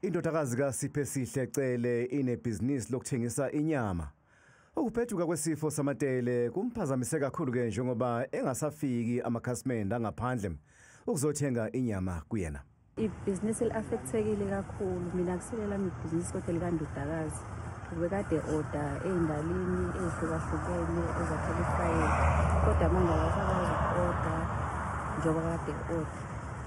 Indodakazi kaSiphesihle Cele inebhizinisi lokuthengisa inyama. Ukuphethuka kwesifo samatele kumphazamise kakhulu ke njengoba engasafiki amakhasimende angaphandle ukuzothenga inyama kuyena. Ibhizinisi eliaffectekile kakhulu, mina kusilela ibhizinisi kodwa likandodakazi. Ubekade order ey'ndalini ezihlukahlukene ezakhele ifrayedi, kodwa manje akasakwazi uku-order njengoba kade order.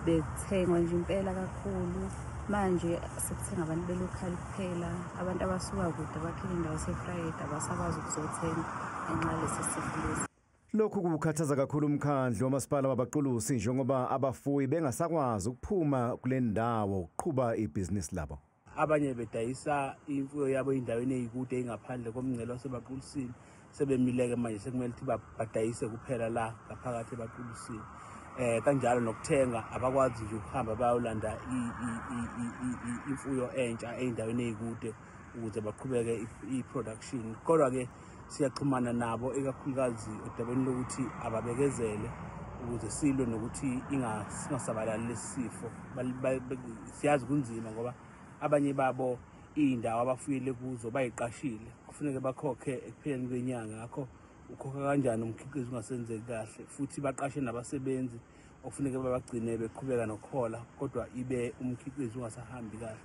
Bekuthengwa nje impela kakhulu. Manje sekuthenga abantu belokhali kuphela, abantu abasuka kude abakhele indawo yasefrayedi abasakwazi ukuzothenga ngenxa yalesi sifo lesi. Lokhu kukhathaza kakhulu umkhandlu wamasipala wabaqulusi njengoba abafuyi bengasakwazi ukuphuma kule ndawo ukuqhuba ibhizinisi labo. Abanye bedayisa imfuyo yabo endaweni ezikude engaphandle komngcele wasebaqulusini sebemileke manje sekumele ukuthi badayise kuphela la ngaphakathi ebaqulusini. Kanjalo nokuthenga abakwazi nje ukuhamba bayolanda imfuyo entsha endaweni ezikude ukuze baqhubeke i-production. Kodwa ke siyaxhumana nabo ekakhulukazi odabeni lokuthi ababekezele ukuze silwe nokuthi ingasabalali lesifo. Siyazi kunzima ngoba abanye babo indawo abafuyele kuzo bayiqashile, kufuneka bakhokhe ekupheleni kwenyanga. Ngakho ukhokha kanjani umkhiqizo ungasenzeki kahle, futhi baqashe nabasebenzi okufuneka babagcine beqhubeka nokuhola kodwa ibe umkhiqizo ungasahambi kahle.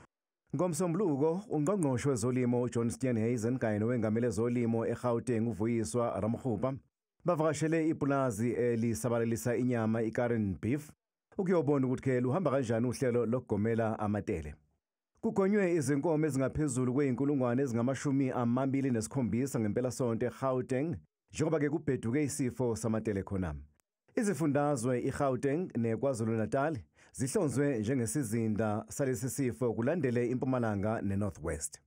Ngomsombuluko ungqongqoshe wezolimo uJohn Steenhuisen kanye nowengamele ezolimo eGauteng uVuyiswa Ramokgopa bavakashele ipulazi elisabalalisa inyama iKaren Beef ukuyobona ukuthi ke luhamba kanjani uhlelo lokugomela amatele. Kugonywe izinkomo ezingaphezulu kweyinkulungwane ezingama-27 ngempela sonto eGauteng njengoba ke kubheduke isifo samatele khona. Izifundazwe iGauteng neKwaZulu-Natal zihlonzwe njengesizinda salesi sifo kulandele iMpumalanga neNorth West.